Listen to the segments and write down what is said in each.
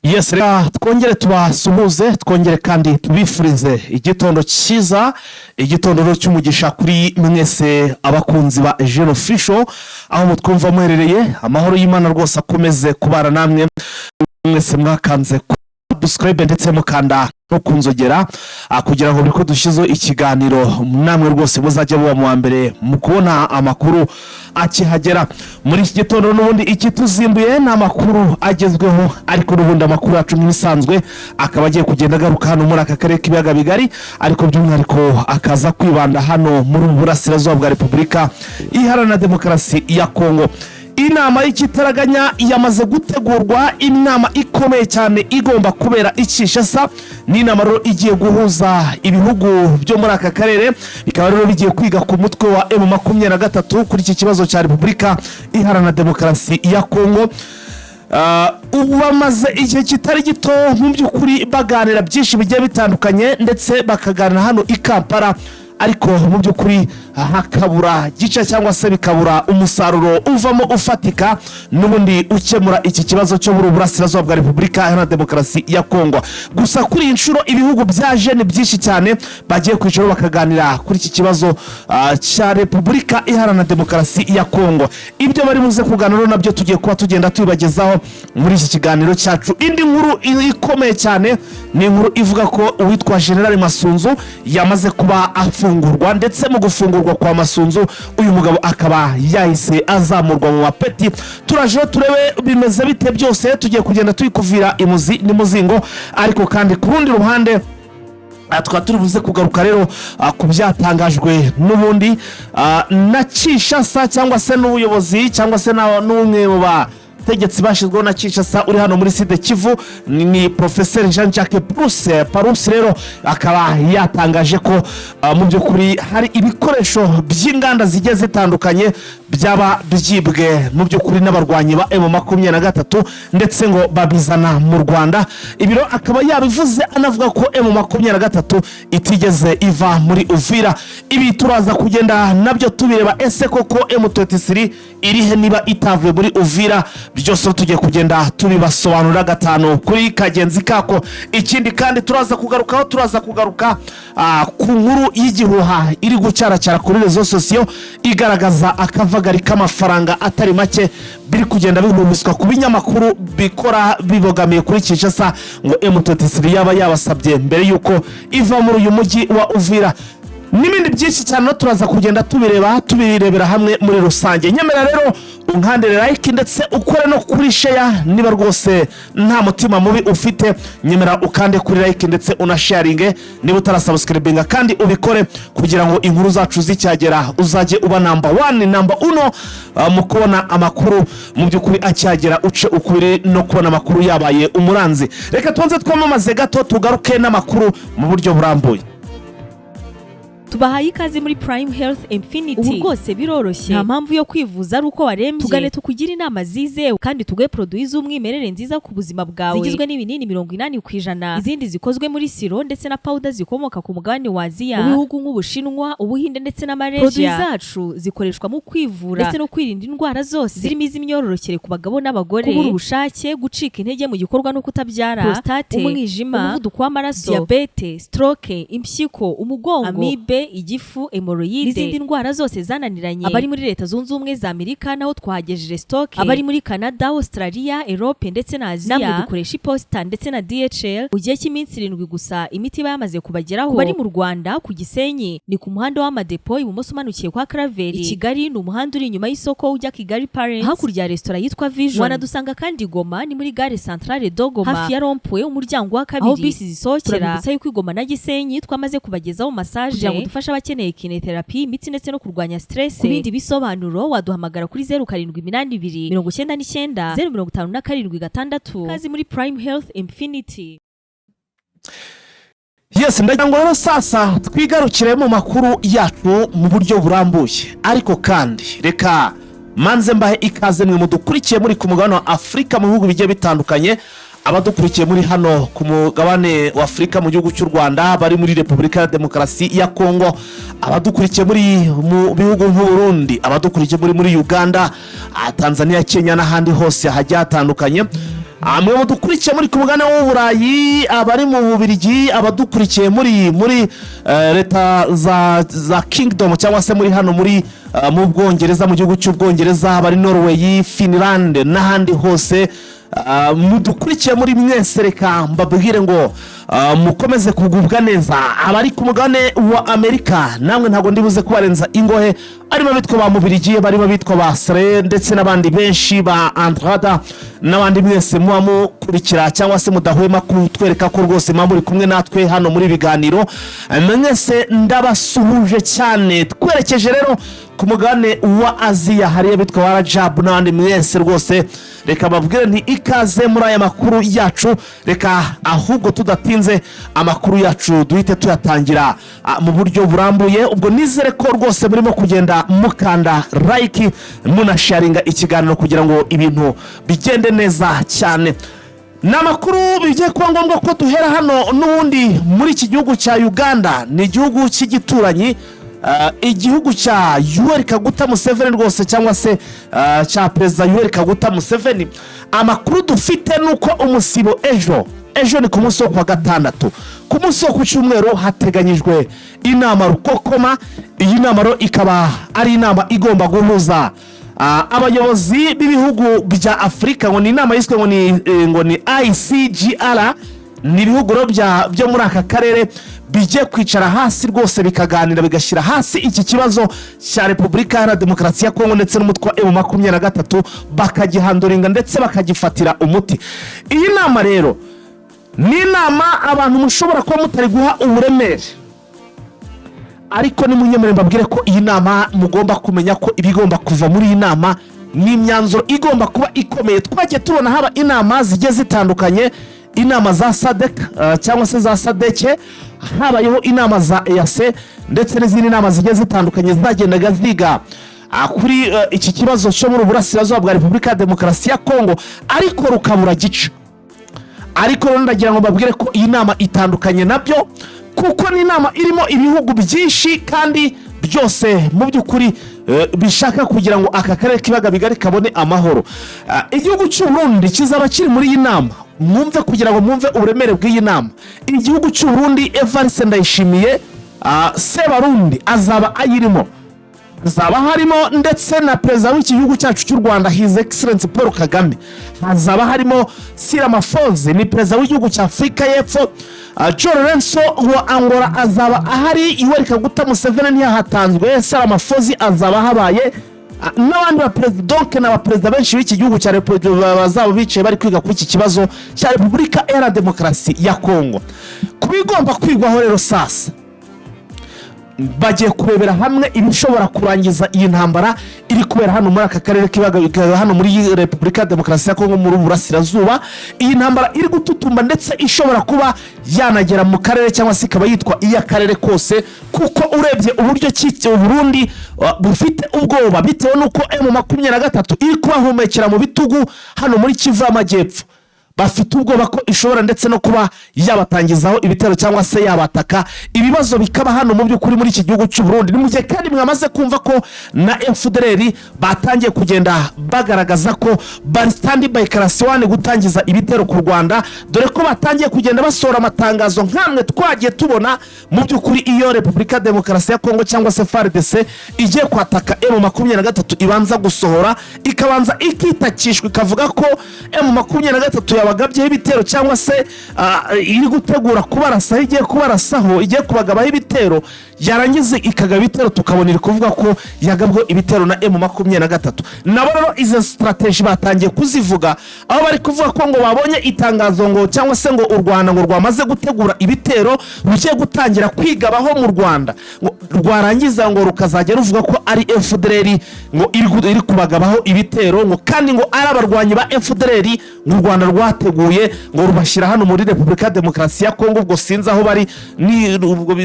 Yes, reka twongere tubasuhuze, twongere kandi tubifurize igitondo cyiza, igitondo cy'umugisha kuri mwese abakunzi ba Eugene Official, aho mutwumva muherereye. Amahoro y'Imana rwose akomeze kubara namwe mwese mwakanze subscribe ndetse mukanda no kunzogera kugira ngo biko dushizo ikiganiro namwe rwose muzajya buba mu mbere mu kubona amakuru akihagera. Muri iki gitondo n'ubundi ikituzimbuye n'amakuru agezweho, ariko n'ubundi amakuru yacu nk'isanzwe akaba agiye kugenda garuka hano muri aka karere k'ibiyaga bigari, ariko by'umwihariko akaza kwibanda hano muri Burasirazuba bwa Repubulika Iharanira Demokarasi ya Kongo. Inama y'ikitaraganya yamaze gutegurwa, inama ikomeye cyane igomba kubera Kinshasa. Ni inama rero igiye guhuza ibihugu byo muri aka karere, bikaba rero bigiye kwiga ku mutwe wa M23 kuri iki kibazo cya Repubulika Iharanira Demokarasi ya Kongo. Ubu bamaze igihe kitari gito mu by'ukuri baganira byinshi bigiye bitandukanye, ndetse bakaganira hano i Kampala, ariko mu by'ukuri hakabura gice cyangwa se bikabura umusaruro uvamo ufatika n'ubundi ukemura iki kibazo cyo muri Burasirazuba bwa Repubulika Iharanira Demokarasi ya Kongo. Gusa kuri inshuro ibihugu byaje ni byinshi cyane, bagiye kwicaro bakaganira kuri iki kibazo cya Repubulika Iharanira Demokarasi ya Kongo. Ibyo bari buze kuganira nabyo tugiye kuba tugenda tubibagezaho muri iki kiganiro cyacu. Indi nkuru ikomeye cyane ni inkuru ivuga ko uwitwa General Masunzu yamaze kuba afungurwa, ndetse mu gufungurwa kwa Masunzu uyu mugabo akaba yahise azamurwa mu mapeti. Turaje turebe bimeze bite byose, tugiye kugenda tuyikuvira imuzi n'imuzingo, ariko kandi ku rundi ruhande turi buze kugaruka rero ku byatangajwe n'ubundi na Kinshasa, cyangwa se n'ubuyobozi, cyangwa se n'umwe mu bategetsi bashyizweho na Kinshasa uri hano muri Sud Kivu, ni Professeur Jean-Jacques Parusi rero akaba yatangaje ko mu by'ukuri hari ibikoresho by'inganda zigiye zitandukanye byaba byibwe mu by'ukuri n'abarwanyi ba M23, ndetse ngo babizana mu Rwanda. Ibiro akaba yabivuze anavuga ko M23 itigeze iva muri Uvira. Ibi turaza kugenda nabyo tubireba, ese koko M23 irihe niba itavuye muri Uvira? Byose tugiye kugenda tubibasobanurira gatanu kuri kagenzi kako. Ikindi kandi turaza kugaruka ku nkuru y'igihuha iri gucaracara kuri rezo sosiyo igaragaza akavagari k'amafaranga atari make biri kugenda bihumiswa ku binyamakuru bikora bibogamiye kuri Kinshasa, ngo M23 yaba yabasabye mbere yuko iva muri uyu mujyi wa Uvira. N'ibindi byinshi cyane turaza kugenda tubirebera hamwe muri rusange. Nyemera rero unkandire like ndetse ukore no kuri share niba rwose nta mutima mubi ufite. Nyemera ukande kuri like ndetse unasharinge niba utarasubscribinga, kandi ubikore kugira ngo inkuru zacu zicyagera uzaje uba number 1 mu kubona amakuru mu by'ukuri acyagera uce ukuri no kubona amakuru yabaye umuranzi. Reka tubanze twamamaze gato tugaruke n'amakuru mu buryo burambuye. Tubahaye ikaze muri Prime Health Infinity. Ubu rwose biroroshye, nta mpamvu yo kwivuza ari uko warembye. Tugane tukugira inama zizewe kandi tuguhe produits z'umwimerere nziza ku buzima bwawe, zigizwe n'ibinini 80%, izindi zikozwe muri siro ndetse na powder zikomoka ku mugabane wa Aziya, mu bihugu nk'Ubushinwa, Ubuhinde ndetse na Malaysia. Produits zacu zikoreshwa mu kwivura ndetse no kwirinda indwara zose zirimo iz'imyororokere ku bagabo n'abagore, kubura ubushake, gucika intege mu gikorwa no kutabyara, prostate, umwijima, umuvuduko w'amaraso, diabete, stroke, impyiko, umugongo, amibe, igifu, hemorrhoide n'izindi ndwara zose zananiranye. Abari muri Leta Zunze Ubumwe za Amerika naho twagejeje stock, abari muri Canada, Australia, Europe ndetse na Aziya namwe dukoresha iposita ndetse na DHL mu gihe cy'iminsi 7 gusa imiti bayamaze kubageraho. Bari mu Rwanda ku Gisenyi ni ku muhanda w'Amadepo ibumoso umanukiye kwa Karaveri. I Kigali ni umuhanda uri inyuma y'isoko ujya Kigali Parents, hakurya ya restaurant yitwa Vision. Wanadusanga kandi Goma ni muri gare centrale Dogoma hafi ya Rompoe umuryango wa kabiri aho bisi zisokera. Turabibutsa yuko Goma na Gisenyi twamaze kubagezaho massage dufasha abakeneye kinetherapy, imiti ndetse no kurwanya stress. Ku bindi bisobanuro waduhamagara kuri 0782 99 057 kazi muri Prime Health Infinity. Yes, ndagira ngo rero sasa twigarukire mu makuru yacu mu buryo burambuye, ariko kandi reka manze mbahe ikaze mwe mudukurikiye muri ku mugabane wa Afrika mu bihugu bigiye bitandukanye. abadukurikiye muri hano ku mugabane wa Afrika mu gihugu cy'u Rwanda, bari muri Repubulika ya Demokarasi ya Kongo, abadukurikiye muri mu bihugu nk'u Burundi, abadukurikiye muri Uganda, Tanzania, Kenya n'ahandi hose hajya hatandukanye, amwe mudukurikiye muri ku mugabane w'Uburayi, abari mu Bubiligi, abadukurikiye muri leta za Kingdom cyangwa se muri hano muri mu Bwongereza, mu gihugu cy'Ubwongereza, abari Norway, Finland n'ahandi hose, mudukurikiye muri mwese, reka mbabwire ngo mukomeze kugubwa neza. Abari ku mugabane wa Amerika namwe ntago ndibuze kubarenza ingohe, arimo bitwa ba Mubiligi, barimo bitwa ba Sre ndetse n'abandi benshi ba Andrada n'abandi mwese muba mukurikira cyangwa se mudahwema kutwereka ko rwose muri kumwe natwe hano muri biganiro. Mwese ndabasuhuje cyane. Twerekeje rero ku mugabane wa Aziya, hariya bitwa Rajab n'abandi mwese rwose, reka babwire nti ikaze muri aya makuru yacu. Reka ahubwo tudatinze amakuru yacu duhite tuyatangira mu buryo burambuye. Ubwo nizere ko rwose murimo kugenda mukanda like munasharinga ikiganiro kugira ngo ibintu bigende neza cyane. Namakuru bigiye kuba ngombwa ko duhera hano n'ubundi muri iki gihugu cya Uganda, ni igihugu cy'igituranyi, igihugu cya Yoweri Kaguta Museveni rwose, cyangwa se cya Perezida Yoweri Kaguta Museveni. Amakuru dufite nuko umusibo ejo ni ku munsi wo kwa gatandatu, ku munsi wo ku cyumweru hateganyijwe inama rukokoma. Iyi nama ro ikaba ari inama igomba guhuza abayobozi b'ibihugu bya Afrika, ngo ni inama yiswe ngo ni ICGR. ni ibihugu byo muri aka karere bijye kwicara hasi rwose bikaganira bigashyira hasi iki kibazo cya Repubulika ya Demokarasi ya Kongo ndetse n'umutwe wa M23 bakagihanduringa ndetse bakagifatira umuti. Iyi nama rero ni inama abantu mushobora kuba mutari guha uburemere, ariko ni munyemere mbabwire ko iyi nama mugomba kumenya ko ibigomba kuva muri iyi nama ni imyanzuro igomba kuba ikomeye. Twagiye tubona haba inama zigiye zitandukanye, inama za SADC cyangwa se za SADC, habayeho inama za EAC ndetse n'izindi nama zigiye zitandukanye zagendaga ziga kuri iki kibazo cyo muri Burasirazuba bwa Repubulika ya Demokarasi ya Kongo, ariko rukabura gica. Ariko ndagira ngo mbabwire ko iyi nama itandukanye nabyo, kuko ni inama irimo ibihugu byinshi kandi byose mu by'ukuri bishaka kugira ngo aka karere kibaga bigari kabone amahoro. Igihugu cy'u Burundi kizaba kiri muri iyi nama, mwumve kugira ngo mwumve uburemere bw'iyi nama. Igihugu cy'u Burundi, Evariste Ndayishimiye Sebarundi azaba ayirimo, zaba harimo ndetse na perezida w'iki gihugu cyacu cy'u Rwanda His Excellency Paul Kagame, hazaba harimo Cyril Ramaphosa ni perezida w'igihugu cya Afrika y'Epfo, João Lourenço wa Angola azaba ahari, Yoweri Kaguta Museveni ntiyahatanzwe, Cyril Ramaphosa azaba habaye, n'abandi baperezida donc n'abaperezida benshi b'iki gihugu cya Repubulika bazaba bicaye bari kwiga kuri iki kibazo cya Repubulika ya Demokarasi ya Kongo. Kubigomba kwigwaho rero sasa bagiye kurebera hamwe ibishobora kurangiza iyi ntambara iri kubera hano muri aka karere kibaga hano muri Repubulika ya Demokarasi ya Kongo muri Burasirazuba. Iyi ntambara iri gututumba ndetse ishobora kuba yanagera mu karere cyangwa se ikaba yitwa iya karere kose, kuko urebye uburyo cy'icyo Burundi bufite ubwoba bitewe nuko M23 iri kubahumekera mu bitugu hano muri Kivu y'Amajyepfo. Bafite ubwoba ko ishobora ndetse no kuba yabatangizaho ibitero cyangwa se yabataka, ibibazo bikaba hano mu by'ukuri muri iki gihugu cy'u Burundi. Ni mu gihe kandi mwamaze kumva ko na FDLR batangiye kugenda bagaragaza ko bari stand by Karasiwane gutangiza ibitero ku Rwanda, dore ko batangiye kugenda basora amatangazo nkamwe twagiye tubona mu by'ukuri iyo Repubulika ya Demokarasi ya Kongo cyangwa se FARDC igiye kwataka M23 ibanza gusohora, ikabanza ikitakishwa ikavuga ko M23 bagabyeho ibitero cyangwa se iri gutegura kubarasa, igiye kubarasaho, igiye kubagabaho ibitero, yarangize ikagaba ibitero tukabona iri kuvuga ko yagabwe ibitero na M23. Nabo rero izo strategy batangiye kuzivuga, aho bari kuvuga ko ngo babonye itangazo ngo cyangwa se ngo u Rwanda ngo rwamaze gutegura ibitero rugiye gutangira kwigabaho mu Rwanda, ngo rwarangiza ngo rukazajya ruvuga ko ari FDLR ngo iri kubagabaho ibitero, ngo kandi ngo ari abarwanyi ba FDLR mu Rwanda rwateguye ngo rubashyira hano muri Repubulika ya Demokarasi ya Kongo. Ubwo sinzi aho bari,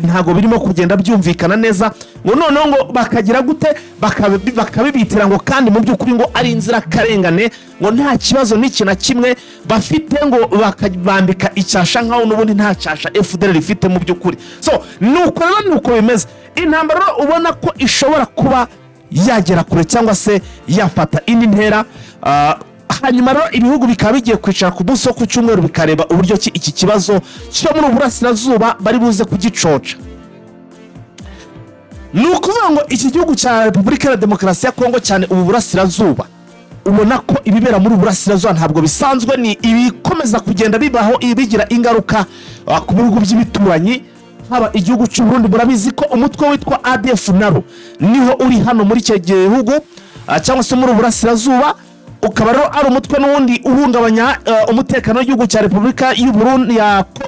ntago birimo kugenda byumvikana neza, ngo noneho ngo bakagira gute bakabibitira ngo kandi mu by'ukuri ngo ari inzira karengane, ngo nta kibazo n'iki na kimwe bafite, ngo bakabambika icyasha nkaho n'ubundi nta cyasha FDLR ifite mu by'ukuri. So nuko rero nuko bimeze intambara, ubona ko ishobora kuba yagera kure cyangwa se yafata indi ntera. hanyuma rero ibihugu bikaba bigiye kwicara ku munsi wo ku cyumweru bikareba uburyo iki kibazo cyo muri Burasirazuba bari buze kugicoca. Ni ukuvuga ngo iki gihugu cya Repubulika ya Demokarasi ya Kongo cyane ubu Burasirazuba ubona ko ibibera muri Burasirazuba ntabwo bisanzwe, ni ibikomeza kugenda bibaho bigira ingaruka ku bihugu by'ibituranyi. Haba igihugu cy'u Burundi, murabizi ko umutwe witwa ADF naro niho uri hano muri icyo gihugu cyangwa se muri Burasirazuba, ukaba rero ari umutwe n'ubundi uhungabanya umutekano w'igihugu cya Repubulika y'u Burundi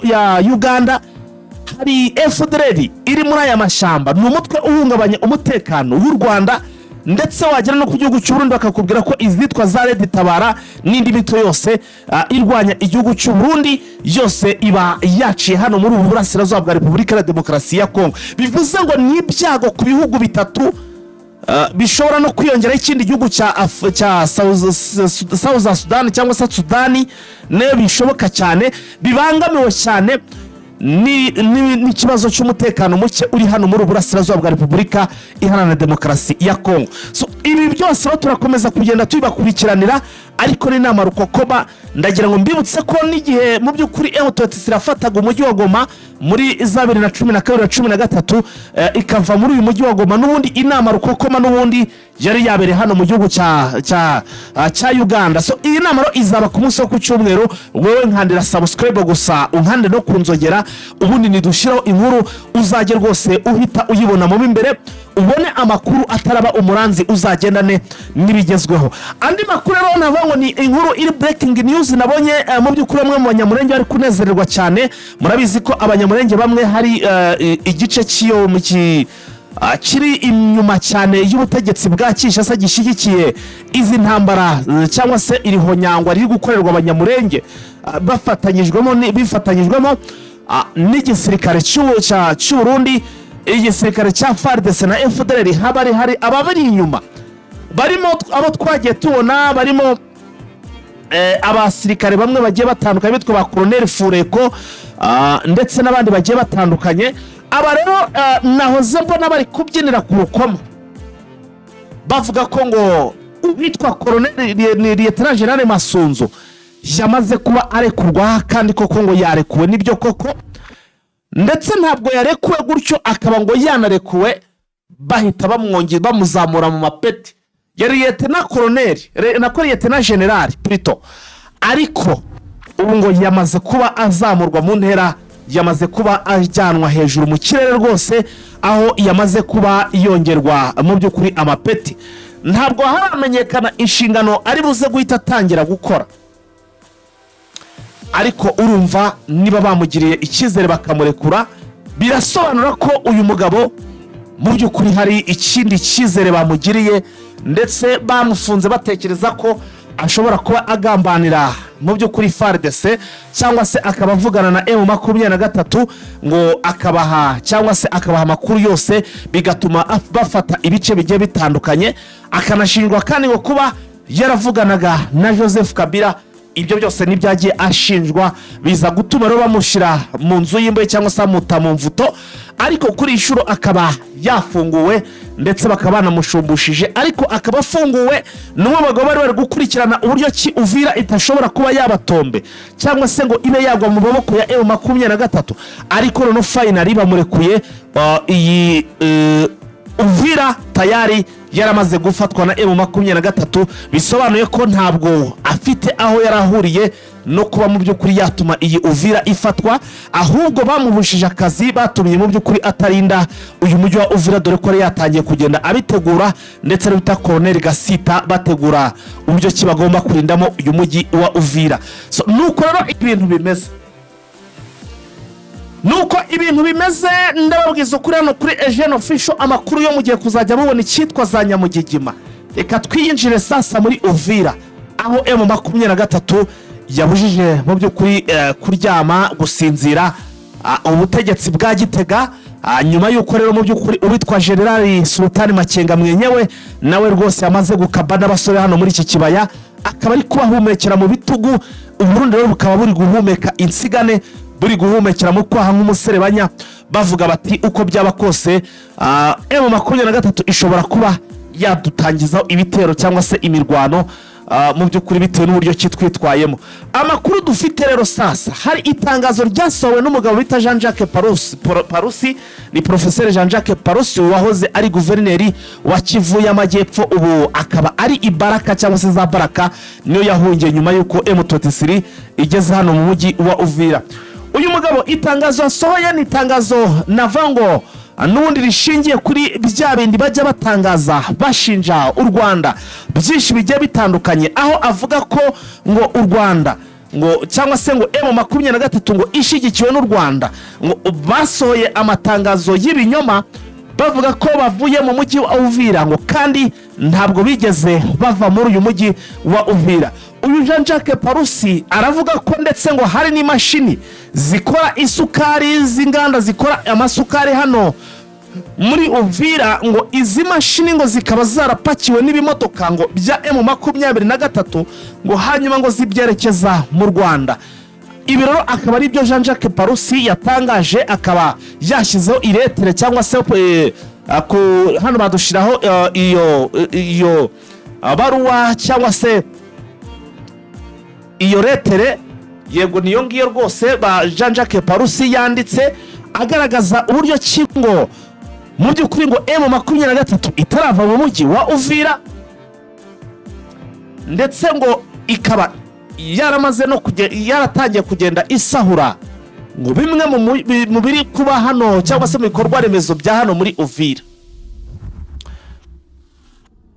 ya Uganda. Hari FDLR iri muri aya mashyamba, ni umutwe uhungabanya umutekano w'u Rwanda, ndetse wagera no ku gihugu cy'u Burundi bakakubwira ko izitwa za Red Tabara n'indi mito yose irwanya igihugu cy'u Burundi yose iba yaciye hano muri ubu Burasirazuba bwa Repubulika ya Demokarasi ya Kongo. Bivuze ngo ni ibyago ku bihugu bitatu bishobora no kwiyongera ikindi gihugu cya South Sudan cyangwa se Sudani, nayo bishoboka cyane, bibangamiwe cyane n'ikibazo cy'umutekano muke uri hano muri Burasirazuba bwa Repubulika Iharanira Demokarasi ya Kongo. So ibi byose turakomeza kugenda tubakurikiranira, ariko ni inama rukokoma. Ndagira ngo mbibutse ko n'igihe mu by'ukuri M23 sirafataga umujyi wa Goma muri 2012-2013 ikava muri uyu mujyi wa Goma, n'ubundi inama rukokoma n'ubundi yari yabere hano mu gihugu cya Uganda. So iyi nama izaba ku munsi wo ku cyumweru. Wowe nkandira subscribe gusa unkande no kunzogera, ubundi nidushiraho inkuru uzajye rwose uhita uyibona mu imbere, ubone amakuru ataraba umuranzi, uzagendane n'ibigezweho. Andi makuru rero navuga ni inkuru iri breaking news nabonye mu by'ukuri bamwe mu banyamurenge bari kunezererwa cyane. Murabizi ko abanyamurenge bamwe hari igice cy'iyo kiri inyuma cyane y'ubutegetsi bwa Kinshasa gishyigikiye izi ntambara cyangwa se iri honyangwa riri gukorerwa abanyamurenge bifatanyijwemo n'igisirikare cy'u Burundi, igisirikare cya FARDC na FDLR. hari ababari inyuma, barimo abo twagiye tubona, barimo abasirikare bamwe bagiye batandukanye bitwa ba Colonel Fureko ndetse n'abandi bagiye batandukanye. Aba rero nahoze mbona bari kubyinira ku rukoma bavuga ko ngo bitwa Colonel Lieutenant General Masunzu yamaze kuba arekurwa, kandi koko ngo yarekuwe nibyo koko, ndetse ntabwo yarekuwe gutyo akaba ngo yanarekuwe bahita bamuzamura mu mapeti yari Lieutenant Colonel na Lieutenant General plutôt, ariko ubu ngo yamaze kuba azamurwa mu ntera, yamaze kuba ajyanwa hejuru mu kirere rwose, aho yamaze kuba yongerwa mu by'ukuri amapeti. Ntabwo haramenyekana inshingano ari buze guhita atangira gukora, ariko urumva niba bamugiriye icyizere bakamurekura, birasobanura ko uyu mugabo mu by'ukuri hari ikindi cyizere bamugiriye, ndetse bamufunze batekereza ko ashobora kuba agambanira mu by'ukuri FARDC cyangwa se akaba avugana na M23 ngo akabaha cyangwa se akabaha amakuru yose, bigatuma bafata ibice bigiye bitandukanye. Akanashinjwa kandi ngo kuba yaravuganaga na Joseph Kabila. Ibyo byose nibyagiye ashinjwa, biza gutuma rero bamushira mu nzu y'imbohe cyangwa se amuta mu mvuto, ariko kuri inshuro akaba yafunguwe, ndetse bakaba banamushumbishije, ariko akaba afunguwe. N'umwe mu bagabo bari gukurikirana uburyo ki Uvira itashobora kuba yabatombe cyangwa se ngo ibe yagwa mu maboko ya M23, ariko no finally bamurekuye. Iyi Uvira tayari yaramaze gufatwa na M23, bisobanuye ko ntabwo afite aho yarahuriye no kuba mu by'ukuri yatuma iyi Uvira ifatwa, ahubwo bamubushije akazi, batumye mu by'ukuri atarinda uyu mujyi wa Uvira, dore ko yatangiye kugenda abitegura, ndetse n'ubita Colonel Gasita bategura uburyo ki bagomba kurindamo uyu mujyi wa Uvira. So nuko rero ibintu bimeze, ndababwiza ukuri hano kuri Eugene Official. Amakuru yo mugiye kuzajya mubona icyitwa za Nyamugigima. Reka twiyinjire sasa muri Uvira, aho M23 yabujije mu by'ukuri kuryama, gusinzira ubutegetsi bwa Gitega, nyuma y'uko rero mu by'ukuri ubitwa General Sultan Makenga mwenyewe nawe rwose yamaze gukabana abasore hano muri iki kibaya, akaba ari kubahumekera mu bitugu. Uburundi rero bukaba buri guhumeka insigane, buri guhumekera mu kwaha nk'umuserebanya, bavuga bati uko byaba kose M23 ishobora kuba yadutangizaho ibitero cyangwa se imirwano mu by'ukuri bitewe n'uburyo kitwitwayemo. Amakuru dufite rero sasa, hari itangazo ryasohowe n'umugabo bita Jean-Jacques Parusi, ni Professeur Jean-Jacques Parusi wahoze ari guverineri wa Kivu y'Amajyepfo, ubu akaba ari Ibaraka cyangwa se za Baraka, niyo yahungiye nyuma y'uko M23 igeze hano mu mujyi wa Uvira. Uyu mugabo itangazo asohoye ni itangazo navango n'ubundi rishingiye kuri bya bindi bajya batangaza bashinja u Rwanda byinshi bigiye bitandukanye, aho avuga ko ngo u Rwanda ngo cyangwa se ngo M23 ngo ishigikiwe n'u Rwanda, ngo basohoye amatangazo y'ibinyoma bavuga ko bavuye mu mujyi wa Uvira, ngo kandi ntabwo bigeze bava muri uyu mujyi wa Uvira. Uyu Jean-Jacques Parusi aravuga ko ndetse ngo hari n'imashini zikora isukari z'inganda zikora amasukari hano muri Uvira, ngo izi mashini ngo zikaba zarapakiwe n'ibimodoka ngo bya M23 ngo hanyuma ngo zibyerekeza mu Rwanda. Ibi rero akaba ari byo Jean-Jacques Parusi yatangaje, akaba yashyizeho iretere cyangwa se hano badushiraho iyo baruwa cyangwa se iyo retere, yego niyo ngiyo rwose ba Jean-Jacques Parusi yanditse agaragaza uburyo ngo mu by'ukuri ngo M23 itarava mu mujyi wa Uvira, ndetse ngo ikaba yaramaze no yaratangiye kugenda isahura ngo bimwe mu biri kuba hano cyangwa se mu bikorwa remezo bya hano muri Uvira.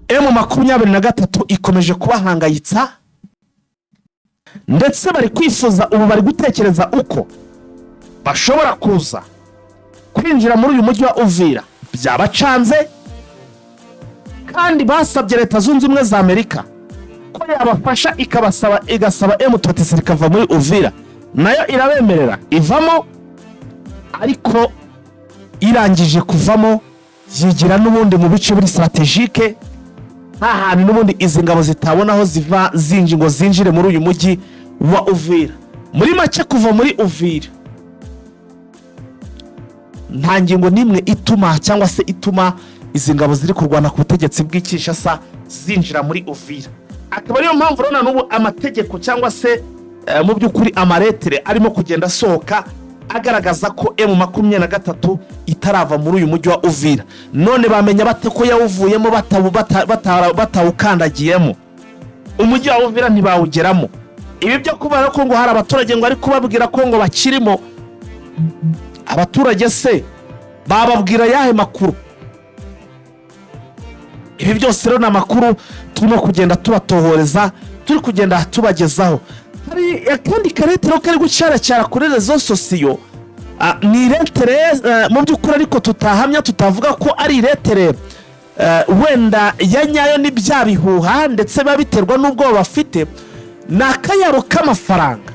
M23 ikomeje kubahangayitsa, ndetse bari kwifuza, ubu bari gutekereza uko bashobora kuza kwinjira muri uyu mujyi wa Uvira. Byabacanze, kandi basabye Leta Zunze Ubumwe za Amerika ko yabafasha igasaba M23 ikava muri Uvira, nayo irabemerera ivamo, ariko irangije kuvamo yigira n'ubundi mu bice biri strategique, ahantu n'ubundi izi ngabo zitabona aho ziva ngo zinjire muri uyu mujyi wa Uvira. Muri make kuva muri Uvira nta ngingo nimwe ituma cyangwa se ituma izi ngabo ziri kurwana ku butegetsi bw'Kinshasa zinjira muri Uvira. Akaba ariyo mpamvu rona n'ubu amategeko cyangwa se mu by'ukuri amaretere arimo kugenda sohoka agaragaza ko M23 itarava muri uyu mujyi wa Uvira. None bamenya bate ko yawuvuyemo batawukandagiyemo? Umujyi wa Uvira ntibawugeramo. Ibi byo kubara ko ngo hari abaturage ngo ari kubabwira ko ngo bakirimo, abaturage se bababwira yahe makuru? Ibi byose rero n'amakuru turimo kugenda tubatohoreza, turi kugenda tubagezaho. Hari kandi karetero kari gucyara kuri rezo sosiyo, ni retere mu by'ukuri ariko tutahamya, tutavuga ko ari retere wenda ya nyayo ni bya bihuha, ndetse babiterwa n'ubwo bafite n'akayaro k'amafaranga.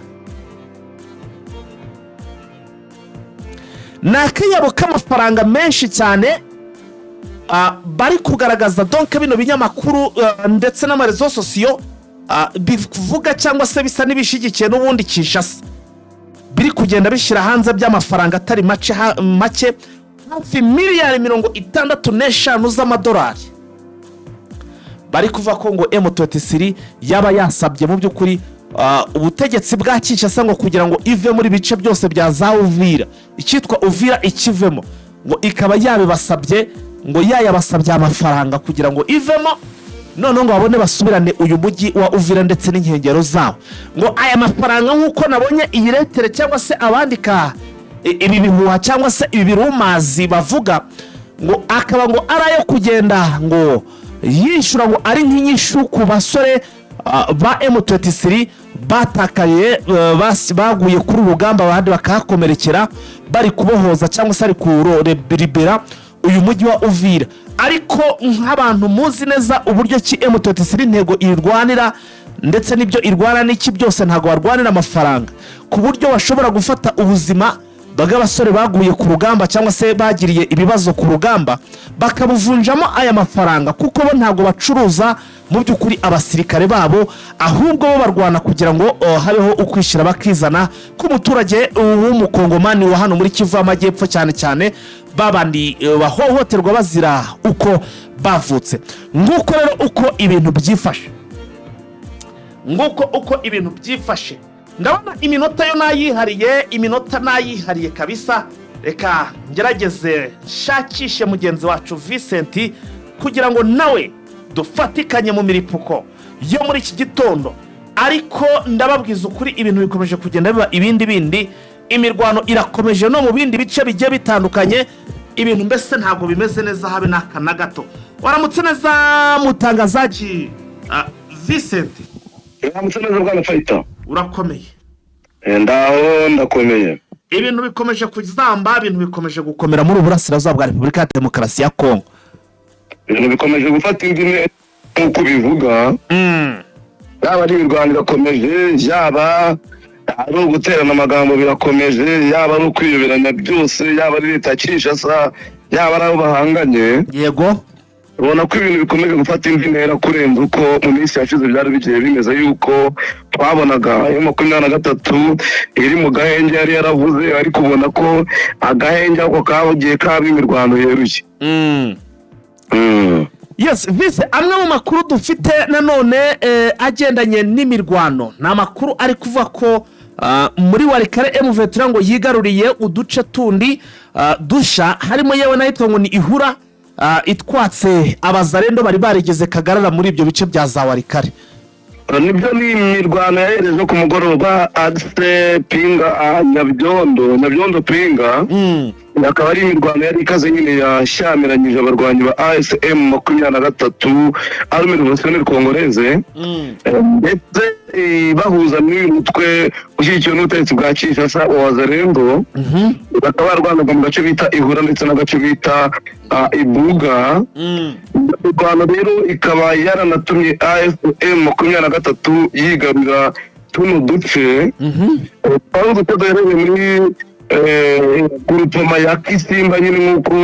N'akayaro k'amafaranga menshi cyane bari kugaragaza donc bino binyamakuru ndetse n'amarezo sosiyo bivuga cyangwa se bisa n'ibishigikiye n'ubundi Kinshasa, biri kugenda bishyira hanze by'amafaranga atari make hafi miliyari 65 z'amadolari. Bari kuva ko ngo M23 yaba yasabye mu by'ukuri ubutegetsi bwa Kinshasa ngo kugira ngo ive muri bice byose bya za Uvira, icyitwa Uvira ikivemo, ngo ikaba yabibasabye, ngo yayabasabye amafaranga kugira ngo ivemo, none ngo babone basubirane uyu mujyi wa Uvira ndetse n'inkengero zawo. Ngo aya mafaranga nk'uko nabonye iyi retere cyangwa se abandika ibi bihuha cyangwa se ibi birumazi bavuga, ngo akaba ngo arayo kugenda ngo yishura, ngo ari nk'inyishu ku basore ba M23 batakaye baguye kuri urugamba, abandi bakahakomerekera bari kubohoza cyangwa se ari kurebera uyu mujyi wa Uvira. Ariko nk'abantu muzi neza uburyo ki M23 intego irwanira ndetse n'ibyo irwana n'iki byose, ntago barwanira amafaranga, ku buryo bashobora gufata ubuzima bw'abasore baguye ku rugamba cyangwa se bagiriye ibibazo ku rugamba bakabuvunjamo aya mafaranga, kuko bo ntago bacuruza mu by'ukuri abasirikare babo, ahubwo bo barwana kugira ngo habeho ukwishira bakizana k'umuturage w'umukongomani wa hano muri Kivu y'Amajyepfo, cyane cyane babandi bahohoterwa bazira uko bavutse. Nguko rero uko ibintu byifashe. nguko uko ibintu byifashe. Ndabona iminota yo nayihariye kabisa. Reka ngerageze nshakishe mugenzi wacu Vincent kugira ngo nawe dufatikanye mu miripuko yo muri iki gitondo. Ariko ndababwiza ukuri ibintu bikomeje kugenda biba ibindi, imirwano irakomeje no mu bindi bice bigiye bitandukanye. Ibintu mbese ntabwo bimeze neza habe n'akana gato. Waramutse neza mutangazaji Vincent? Waramutse neza bwana Fighter? Urakomeye? Ndaho ndakomeye. Ibintu bikomeje kuzamba, ibintu bikomeje gukomera muri Uburasirazuba bwa Repubulika ya Demokarasi ya Kongo. Ibintu bikomeje gufata indi nk'uko bivuga. Yaba ari imirwano irakomeje, yaba ari uguterana amagambo birakomeje, yaba ari ukwiyoberanya byose, yaba ari leta Kinshasa, yaba ari abo bahanganye. Yego. Ubona ko ibintu bikomeje gufata indi ntera kurenza uko mu minsi yashize byari bigiye bimeze, yuko twabonaga M23 iri mu gahenge yari yaravuze, ariko ubona ko agahenge ako kagiye kaba imirwano yeruye. Yes, vise amwe mu makuru dufite nanone agendanye n'imirwano. Na makuru ari kuva ko muri Walikale M23 ngo yigaruriye uduce tundi dusha, harimo yewe nahitwa ngo ni Ihura, itwatse abazarendo bari barigeze kagarara muri ibyo bice bya za Walikale. Nibyo ni imirwano yahereje ku mugoroba Axe Pinga Nyabyondo Pinga. Akaba ari imirwano yari ikaze nyine yashyamiranyije abarwanyi ba ASM 23 Armée Révolutionnaire Congolaise, ndetse bahuza n'uyu mutwe ushyigikiwe n'ubutegetsi bwa Kinshasa Wazalendo. Bakaba barwanaga mu gace bita Ihura ndetse n'agace bita Ibuga. Imirwano rero ikaba yaranatumye ASM 23 yigarurira tuno duce. Aho dutegereje muri groupema ya Kisimba nyine nk'uko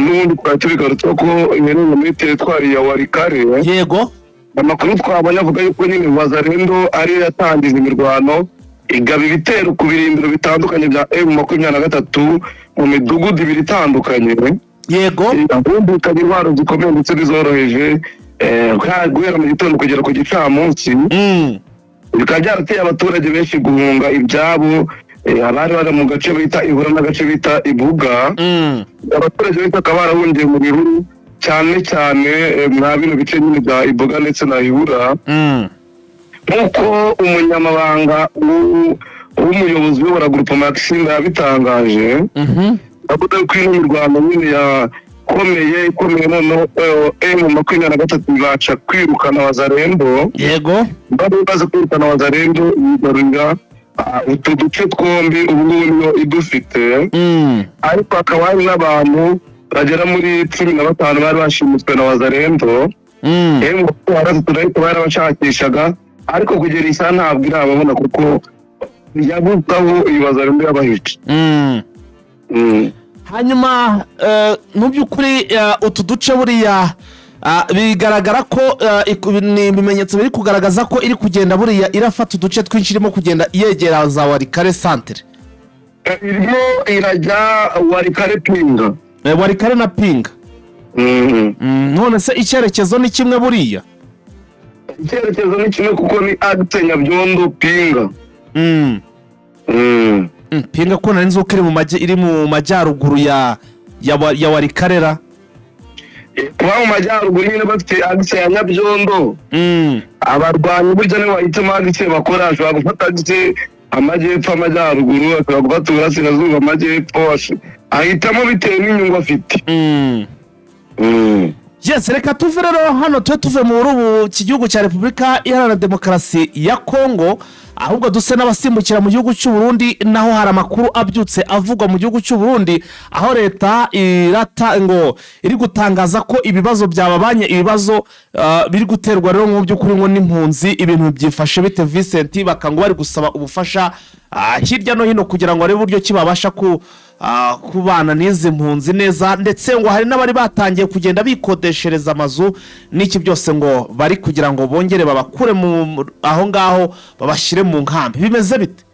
n'ubundi twari tubigarutse ko iherereye muri teritwari ya Walikale. Yego. Amakuru twabonye avuga yuko nyine Wazalendo ari yatangiza imirwano igaba ibitero ku birindiro bitandukanye bya M23 mu midugudu ibiri itandukanye. Yego. Abumvikanye intwaro zikomeye ndetse bizoroheje guhera mu gitondo kugera ku gicamunsi. Bikaba byarateye abaturage benshi guhunga ibyabo. Abari bari mu gace bita Ihura n'agace bita Ibuga. Abaturage benshi bakaba barahungiye mu bihuru cyane mwa bino bice nyine bya Ibuga ndetse na Ihura. Nk'uko umunyamabanga w'umuyobozi uyobora groupema ya Kisimba yabitangaje, avuga ko ino mirwano nyine ikomeye noneho M23 baca kwirukana Wazalendo. Yego. Baze kwirukana Wazalendo yigarurira utu duce twombi ubu niyo idufite. Ariko akaba hari n'abantu bagera muri 15 bari bashimuswe na Wazalendo. M23 barabashakishaga, ariko kugera isa ntabwo irababona kuko yabukaho Wazalendo yabahica. Hanyuma mu by'ukuri utu duce buriya bigaragara ko ni ibimenyetso biri kugaragaza ko iri kugenda buriya irafata uduce twinshi irimo kugenda yegera za Walikale centre. Irimo irajya Walikale Pinga. Walikale na Pinga. None se icyerekezo ni kimwe buriya? Icyerekezo ni kimwe kuko ni Axe Nyabyondo Pinga. Pinga ko nari nzi ko iri mu majyaruguru ya Walikale. Kuba mu majyaruguru nyine bafite Axe ya Nyabyondo. Abarwanyi burya nibo bahitamo Axe bakora. Ashobora gufata Axe amajyepfo amajyaruguru, ashobora gufata uburasirazuba amajyepfo, ahitamo bitewe n'inyungu afite. Yes, reka tuve rero hano tuve mu gihugu cya Repubulika Iharanira Demokarasi ya Kongo, ahubwo duse n'abasimbukira mu gihugu cy'u Burundi. Naho hari amakuru abyutse avugwa mu gihugu cy'u Burundi, aho leta iri gutangaza ko ibibazo byababanye ibibazo biri guterwa rero mu by'ukuri ngo n'impunzi. Ibintu byifashe bite Vincent? Bakango bari gusaba ubufasha hirya no hino kugira ngo arebe uburyo kibabasha kubana n'izi mpunzi neza, ndetse ngo hari n'abari batangiye kugenda bikodeshereza amazu n'iki byose ngo bari kugira ngo bongere babakure aho ngaho babashyire mu nkambi. Bimeze bite?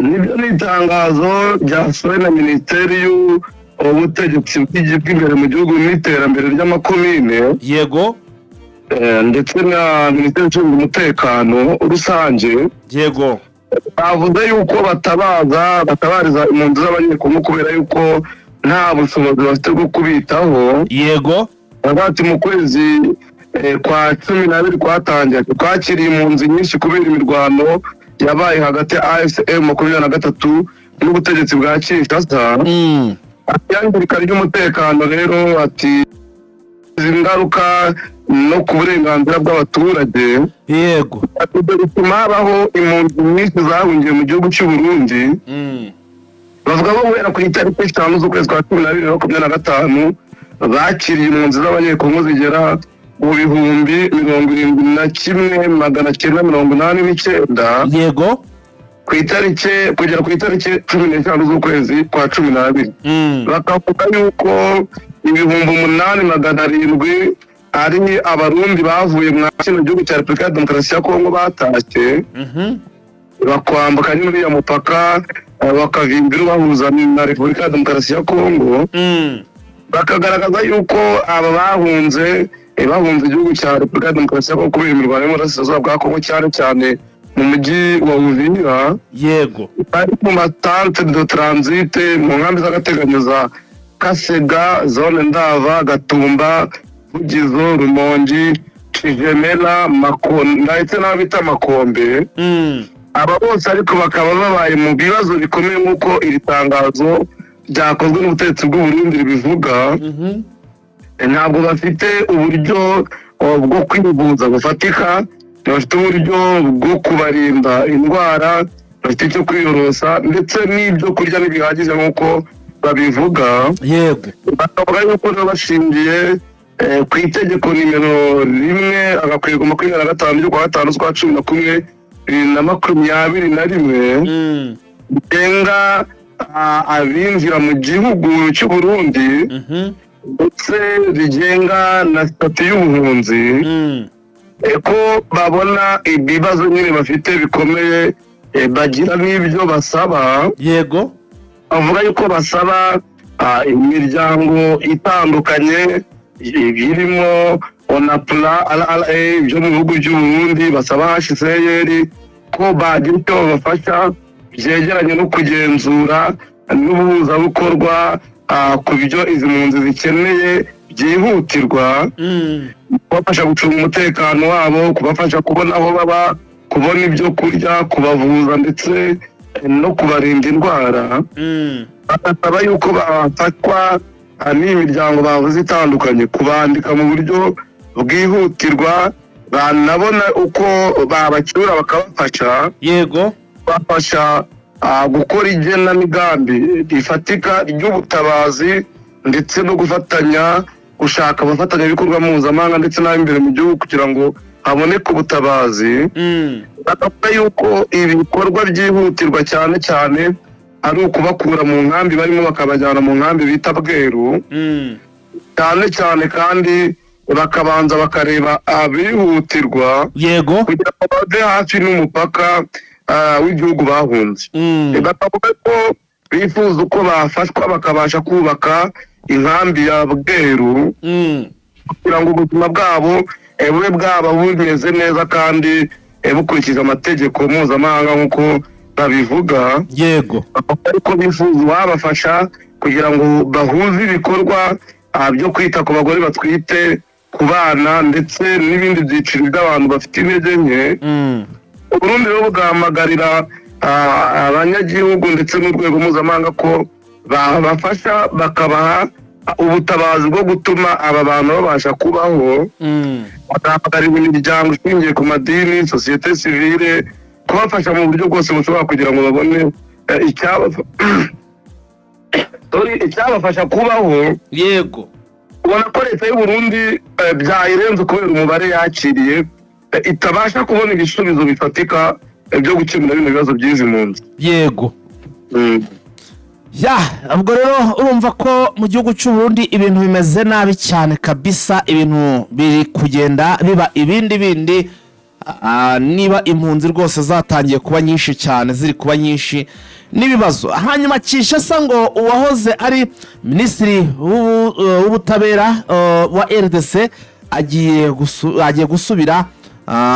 Nibyo ni itangazo ryasohowe na Minisiteri y'Ubutegetsi bw'imbere mu gihugu n'iterambere ry'amakomine. Yego. ndetse na minisiteri ishinzwe umutekano rusange yego bavuze yuko batabariza impunzi z'abanyekongo kubera yuko nta bushobozi bafite bwo kubitaho. yego hagati mu kwezi kwa 12 kwatangiye twakiriye impunzi nyinshi kubera imirwano yabaye hagati ya AFCM 23 n'ubutegetsi bwa Kinshasa. Yangirika ry'umutekano rero ati ingaruka no ku burenganzira bw'abaturage. yego bituma habaho impunzi nyinshi zahungiye mu gihugu cy'u Burundi. bavuga ko guhera ku itariki 5 z'ukwezi kwa 12 bakiriye impunzi z'abanyekongo zigera mu bihumbi 71,989. yego kugera ku itariki 15 z'ukwezi kwa 12. bakavuga yuko ibihumbi 8,700 ari abarundi bavuye mu kino gihugu cya Repubulika ya Demokarasi ya Kongo batashye. bakwambuka n'uriya mupaka bakavimbira bahuza na Repubulika ya Demokarasi ya Kongo. bakagaragaza yuko aba bahunze igihugu cya Repubulika ya Demokarasi ya Kongo kubera imirwano y'umurasirazuba bwa Kongo cyane cyane mu mujyi wa Uvira. yego bari mu matante de transit mu nkambi z'agateganyo za Kasega, zone Ndava, Gatumba, Vugizo, Rumongi, Kijemela, Makonde ndetse n'abita Makombe. aba bose ariko bakaba babaye mu bibazo bikomeye nk'uko iri tangazo ryakozwe n'ubutegetsi bw'u Burundi bivuga. ntabwo bafite uburyo bwo kwivuza bufatika, bafite uburyo bwo kubarinda indwara, bafite icyo kwiyorosa ndetse n'ibyo kurya ntibihagije nk'uko babivuga. yego bakavuga yuko bashingiye ku itegeko nimero 1/25 ryo kwa 5 z'ukwa 11 2021 rigenga abinjira mu gihugu cy'u Burundi ndetse rigenga na stati y'ubuhunzi. ko babona ibibazo nyine bafite bikomeye bagira n'ibyo basaba. yego avuga yuko basaba imiryango itandukanye birimo ONAPLA, RRA byo mu bihugu by'u Burundi, basaba HCR ko bagira icyo babafasha byegeranye no kugenzura n'ubuhuzabikorwa ku byo izi mpunzi zikeneye byihutirwa. kubafasha gucunga umutekano wabo, kubafasha kubona aho baba, kubona ibyo kurya, kubavuza ndetse no kubarinda indwara. bagasaba yuko bafatwa n'imiryango bavuze itandukanye kubandika mu buryo bwihutirwa, banabona uko babacyura bakabafasha. yego bafasha gukora igenamigambi rifatika ry'ubutabazi ndetse no gushaka abafatanyabikorwa mpuzamahanga ndetse n'ab'imbere mu gihugu kugira ngo haboneke ubutabazi. bakavuga yuko ibikorwa byihutirwa cyane cyane ari ukubakura mu nkambi barimo bakabajyana mu nkambi bita Bweru. cyane cyane kandi bakabanza bakareba abihutirwa. yego kugira ngo bave hafi n'umupaka w'igihugu bahunze. bakavuga ko bifuza uko bafashwa bakabasha kubaka inkambi ya Bweru kugira ngo ubuzima bwabo bube bwaba bumeze neza kandi bukurikije amategeko mpuzamahanga nk'uko babivuga. yego ariko bifuza wabafasha kugira ngo bahuze ibikorwa byo kwita ku bagore batwite, ku bana ndetse n'ibindi byiciro by'abantu bafite intege nke. Uburundi rero bugahamagarira abanyagihugu ndetse n'urwego mpuzamahanga ko babafasha bakabaha ubutabazi bwo gutuma aba bantu babasha kubaho. bagahamagarira imiryango ishingiye ku madini, sosiyete sivile kubafasha mu buryo bwose bushobora kugira ngo babone icyabafasha kubaho. yego ubona ko leta y'u Burundi byayirenze kubera umubare yakiriye itabasha kubona ibisubizo bifatika byo gukemura bino bibazo by'izi mpunzi. yego ubwo rero urumva ko mu gihugu cy'u Burundi ibintu bimeze nabi cyane kabisa, ibintu biri kugenda biba ibindi niba impunzi rwose zatangiye kuba nyinshi cyane, ziri kuba nyinshi n'ibibazo. hanyuma Kinshasa ngo uwahoze ari minisitiri w'ubutabera wa RDC agiye gusubira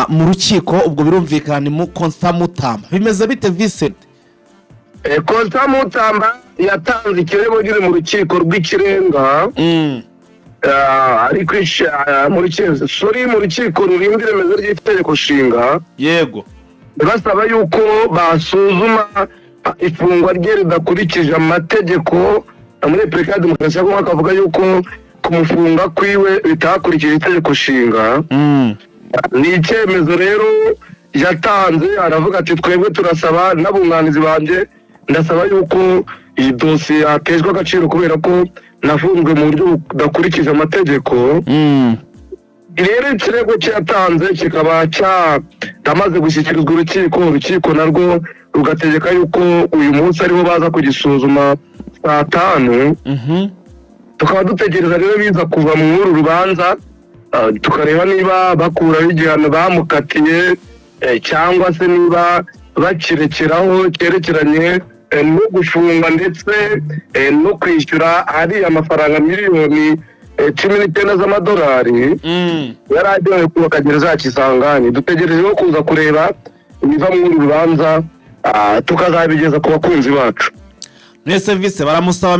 mu rukiko. Ubwo birumvikana ni mu Constant Mutamba. Bimeze bite Vincent? Constant Mutamba yatanze ikirego giri mu rukiko rw'ikirenga ariko mu rukiko rurinda iremezo ry'itegeko nshinga. Yego. Basaba yuko basuzuma ifungwa rye ridakurikije amategeko. Muri Repubulika ya Demokarasi ya Kongo akavuga yuko kumufunga kwiwe bitakurikije itegeko nshinga. Ni icyemezo rero yatanze, aravuga ati twebwe turasaba n'abunganizi banje ndasaba yuko iyi dosiye yatezwa agaciro kubera ko nafunzwe mu buryo budakurikije amategeko. Rero ikirego cyatanze kikaba cyamaze gushyikirizwa urukiko narwo rugategeka yuko uyu munsi ariho baza kugisuzuma saa 5. Tukaba dutegereza rero biza kuva mu uru rubanza tukareba niba bakuraho igihano bamukatiye cyangwa se niba bakirekeraho cyerekeranye no gufunga ndetse no kwishyura ari amafaranga miliyoni 19 z'amadolari yari agenewe kubaka gereza ya Kisangani. Dutegereje ko kuza kureba ibiva mu rubanza tukazabigeza ku bakunzi bacu. Service baramusaba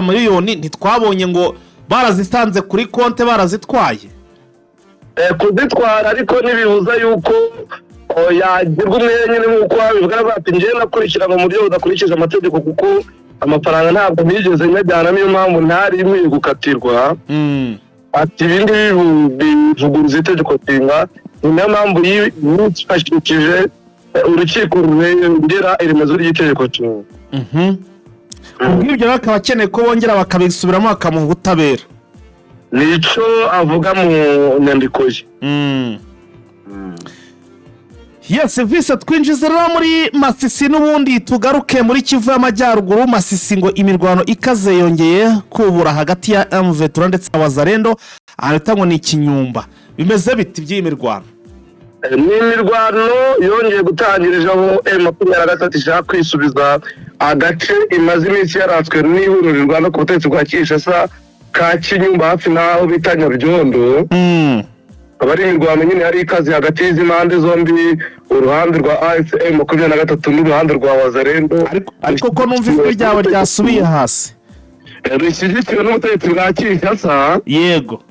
miliyoni ntitwabonye ngo barazisanze kuri konte barazitwaye. Kuzitwara ariko ntibibuza yuko yagirwa umwere nk'uko babivuga bati njye nakurikirana mu buryo budakurikije amategeko kuko amafaranga ntabwo nigeze nyajyana, niyo mpamvu ntari imwe gukatirwa. Ati ibindi bivuguruza itegeko nshinga, niyo mpamvu yifashishije urukiko rurengera iremezo ry'itegeko nshinga. Ubwibyo bakaba akeneye ko bongera bakabisubiramo bakamuha ubutabera. Nico avuga mu nyandiko ye. Yes, Visa twinjiza rero muri Masisi n'ubundi tugaruke muri Kivu y'Amajyaruguru. Masisi ngo imirwano ikaze yongeye kubura hagati ya M23 ndetse na Wazalendo, ahita ngo ni Kinyumba. Bimeze biti by'imirwano? Ni imirwano yongeye gutangirije aho M23 ishaka kwisubiza agace imaze iminsi yaratswe n'ihururirwa no ku butegetsi bwa Kinshasa ka Kinyumba hafi naho bita Nyabyondo. Abari imirwano nyine hari ikaze hagati y'impande zombi, uruhande rwa AFM 23 n'uruhande rwa Wazalendo. Ariko ko numva ijwi ryawe ryasubiye hasi. Rishyigikiwe n'ubutegetsi bwa Kinshasa. Yego.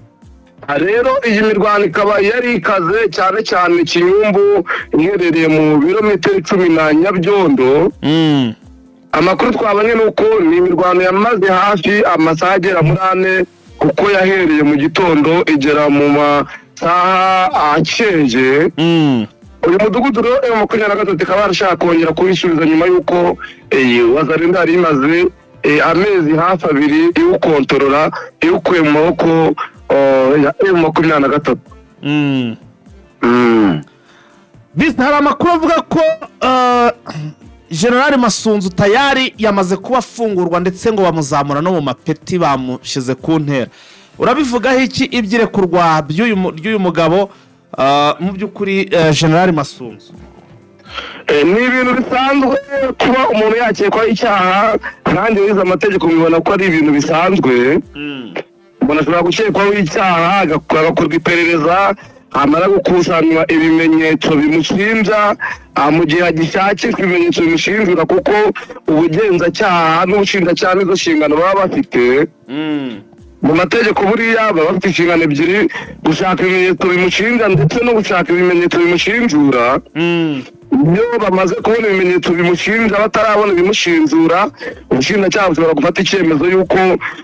Rero iyi mirwano ikaba yari ikaze cyane cyane Kinyumbu iherereye mu birometero 10 na Nyabyondo. Amakuru twabonye nuko ni imirwano yamaze hafi amasaha agera muri 4 kuko yahereye mu gitondo igera mu masaha acenje. Uyu mudugudu rero M23 ikaba yarashaka kongera kubisubiza nyuma yuko Wazalendo yari imaze amezi hafi 2 iwukontorora iwukuye mu maboko ya M23. Bisa hari amakuru avuga ko General Masunzu tayari yamaze kuba afungurwa ndetse ngo bamuzamura no mu mapeti bamushize ku ntera. Urabivugaho iki ibyirekurwa by'uyu mugabo mu by'ukuri General Masunzu? Ni ibintu bisanzwe kuba umuntu yakekwaho icyaha, kandi wize amategeko bibona ko ari ibintu bisanzwe. Umuntu ashobora gukekwaho icyaha agakorwa iperereza, amara gukusanywa ibimenyetso bimushinja, mu gihe agishakishwa ibimenyetso bimushinjura kuko ubugenzacyaha n'ubushinjacyaha nizo nshingano baba bafite. Mu mategeko buriya baba bafite inshingano ebyiri: gushaka ibimenyetso bimushinja ndetse no gushaka ibimenyetso bimushinjura. Iyo bamaze kubona ibimenyetso bimushinja batarabona ibimushinjura, ubushinjacyaha bushobora gufata icyemezo yuko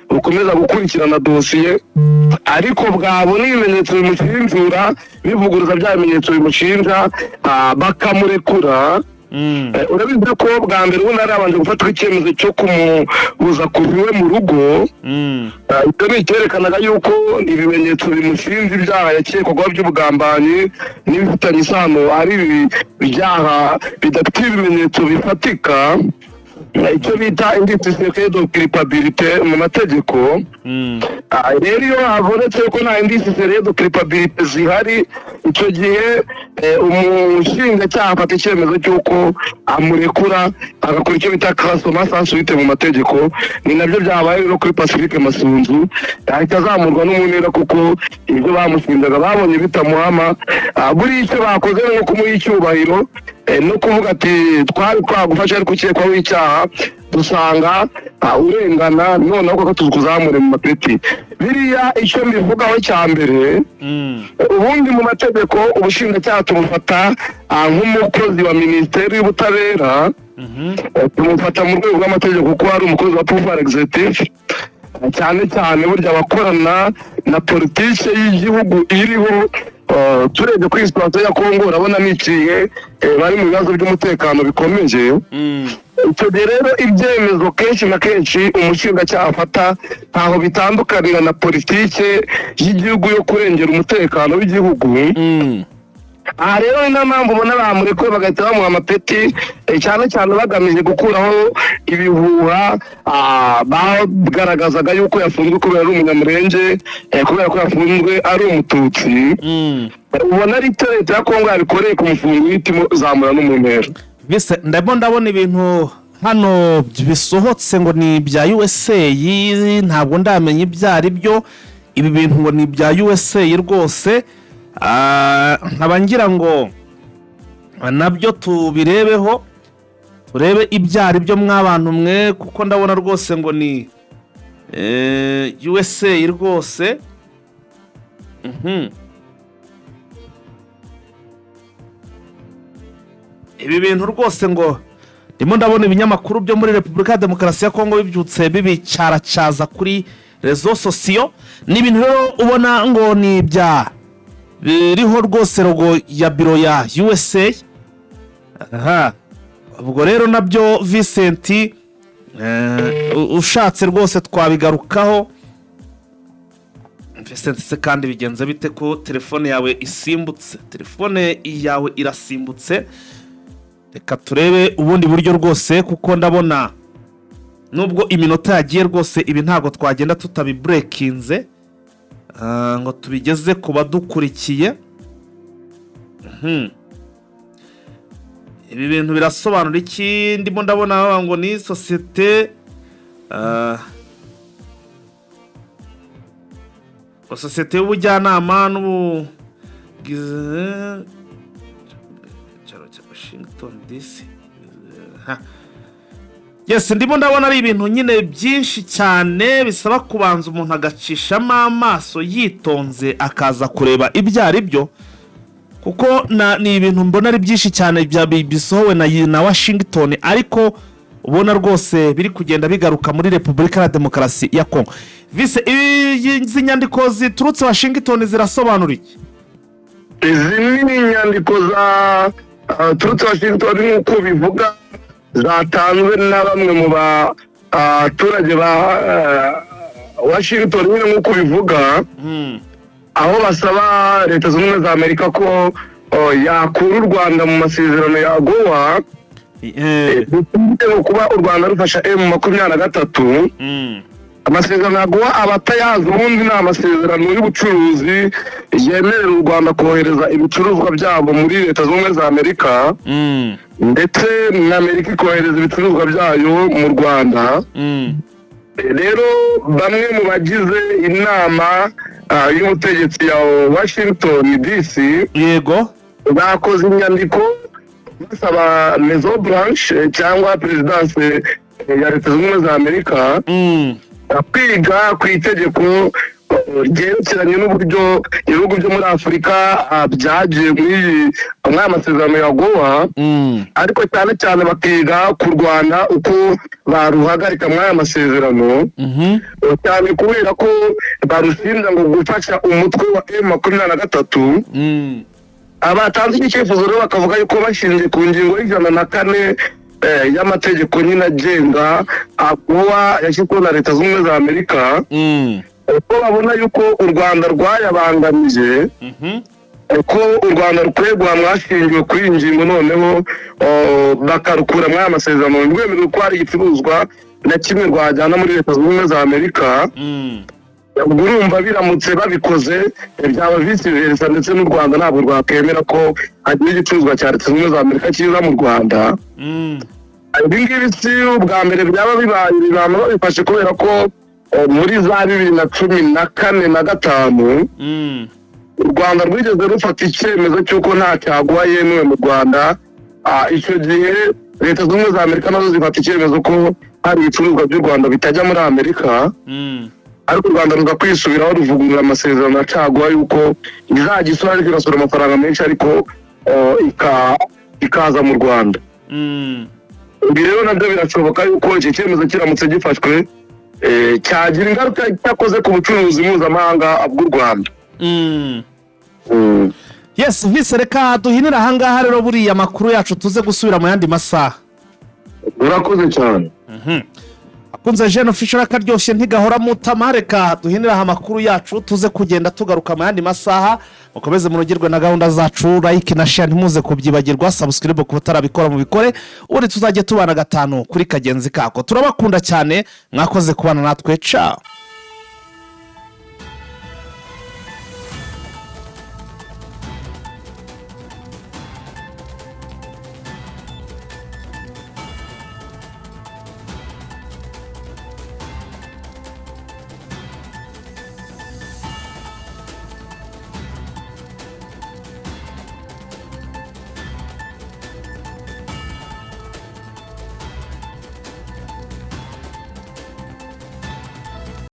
bukomeza gukurikirana dosiye, ariko bwabona ibimenyetso bimushinjura bivuguruza bya bimenyetso bimushinja bakamurekura. Urabizi ko bwa mbere ubundi arabanje gufatwa icyemezo cyo kumubuza kuva iwe mu rugo. Ibyo ni icyerekanaga yuko ibimenyetso bimushinja ibyaha yakekwagaho by'ubugambanyi n'ibifitanye isano ari ibyaha bidafite ibimenyetso bifatika, icyo bita indice de culpabilité mu mategeko. Rero iyo habonetse ko nta indice de culpabilité zihari, icyo gihe umushinjacyaha afata icyemezo cy'uko amurekura agakora icyo bita kasoma sansuite mu mategeko. Ni nabyo byabaye no kuri Pacifique Masunzu, ahita azamurwa n'umuntera kuko ibyo bamushinjaga babonye bitamuhama. Buri icyo bakoze no kumuha icyubahiro no kuvuga ati twari twagufasha ariko ukekwaho icyaha dusanga urengana noneho koko tuzamure mu mapeti. Biriya icyo mbivugaho cya mbere, ubundi mu mategeko ubushinjacyaha tumufata nk'umukozi wa Minisiteri y'Ubutabera, tumufata mu rwego rw'amategeko kuko ari umukozi wa pouvoir executif, cyane cyane burya abakorana na politiki y'igihugu iriho. Turebye kuri situation ya Kongo urabona niciye bari mu bibazo by'umutekano bikomeye. Icyo rero ibyemezo kenshi na kenshi umushinjacyaha afata ntaho bitandukanira na politiki y'igihugu yo kurengera umutekano w'igihugu. Aha rero ni mpamvu ubona bamurekuye bagahita bamuha amapeti, cyane cyane bagamije gukuraho ibihuha bagaragazaga yuko yafunzwe kubera ari umunyamurenge, kubera ko yafunzwe ari umututsi. Ubona ari leta ya Kongo yabikoreye kumufunga ihitimo zamura n'umuntera. Bise ndabona ibintu hano bisohotse ngo ni ibya USA, ntabwo ndamenya ibyo ari byo. Ibi bintu ngo ni ibya USA rwose. Nkaba ngira ngo nabyo tubirebeho, turebe ibyo ari byo mw'abantu mwe, kuko ndabona rwose ngo ni USA rwose. Ibi bintu rwose ngo ndimo ndabona ibinyamakuru byo muri Repubulika ya Demokarasi ya Kongo bibyutse bibicaracaza kuri rezo sosiyo. Ni ibintu rero ubona ngo ni ibya biriho rwose logo ya biro ya USA. Ubwo rero nabyo Vincent ushatse rwose twabigarukaho. Vincent se kandi bigenze bite ko telefone yawe isimbutse? Telefone yawe irasimbutse. Reka turebe ubundi buryo rwose, kuko ndabona nubwo iminota yagiye rwose ibi ntago twagenda tutabibreakinze ngo tubigeze ku badukurikiye. Ibi bintu birasobanura iki? Ndimo ndabona ngo ni societe societe y'ubujyanama n'ubugize cya Washington DC. Yes, ndimo ndabona ari ibintu nyine byinshi cyane bisaba kubanza umuntu agacishamo amaso yitonze akaza kureba ibyo ari byo, kuko ni ibintu mbona ari byinshi cyane bisohowe na Washington, ariko ubona rwose biri kugenda bigaruka muri Repubulika ya Demokarasi ya Kongo. Vise izi nyandiko ziturutse Washington zirasobanura iki? Izi ni inyandiko za turutse Washington nk'uko bivuga, zatanzwe na bamwe mu baturage ba Washington nyine nk'uko bivuga, aho basaba Leta Zunze Ubumwe za Amerika ko yakura u Rwanda mu masezerano ya AGOA, kuba u Rwanda rufasha M23. Amasezerano ya AGOA abatayazi ubundi ni amasezerano y'ubucuruzi yemerera u Rwanda kohereza ibicuruzwa byabo muri Leta Zunze Ubumwe za Amerika, ndetse na Amerika ikohereza ibicuruzwa byayo mu Rwanda. Rero bamwe mu bagize inama y'ubutegetsi ya Washington DC yego bakoze inyandiko basaba Maison Blanche cyangwa Presidence ya Leta Zunze Ubumwe za Amerika kwiga ku itegeko ryerekeranye n'uburyo ibihugu byo muri Afurika byagiye muri amasezerano ya AGOA, ariko cyane cyane bakiga kurwana uko baruhagarika muri aya masezerano, cyane kubera ko barushinja ngo gufasha umutwe wa M23. Abatanze icyifuzo rero bakavuga yuko bashingiye ku ngingo y'104 y'amategeko nyine agenga AGOA yashyizweho na Leta Zunze Ubumwe za Amerika, ko babona yuko u Rwanda rwayabangamije, ko u Rwanda rukwiye guhamwa hashingiwe kuri iyi ngingo, noneho bakarukura muri aya masezerano rwemerewe ko hari igicuruzwa na kimwe rwajyana muri Leta Zunze Ubumwe za Amerika. urumva biramutse babikoze byaba vice versa, ndetse n'u Rwanda ntabwo rwakemera ko hagira igicuruzwa cya Leta Zunze Ubumwe za Amerika kiza mu Rwanda. Ibi ngibi si ubwa mbere byaba bibaye, ibihano babifashe kubera ko muri za 2014 na 2015 u Rwanda rwigeze rufata icyemezo cy'uko nta caguwa yemewe mu Rwanda. Icyo gihe Leta Zunze Ubumwe za Amerika nazo zifata icyemezo ko hari ibicuruzwa by'u Rwanda bitajya muri Amerika, ariko u Rwanda ruza kwisubiraho ruvugurura amasezerano ya caguwa yuko izajya isora ariko igasora amafaranga menshi ariko ikaza mu Rwanda. Ibi rero nabyo birashoboka yuko iki cyemezo kiramutse gifashwe cyagira ingaruka cyakoze ku bucuruzi mpuzamahanga bw'u Rwanda. Yes, Vice, reka duhinira ahangaha rero buriya makuru yacu tuze gusubira mu yandi masaha. Urakoze cyane. Akunze Jeune Official akaryoshye ntigahora mutama, reka duhinira amakuru yacu tuze kugenda tugaruka mu yandi masaha. Mukomeze munogirwe na gahunda zacu, like na share ntimuze kubyibagirwa, subscribe ku batarabikora mu bikore, uri tuzajye tubana gatanu kuri kagenzi kako. Turabakunda cyane, mwakoze kubana natwe, ciao.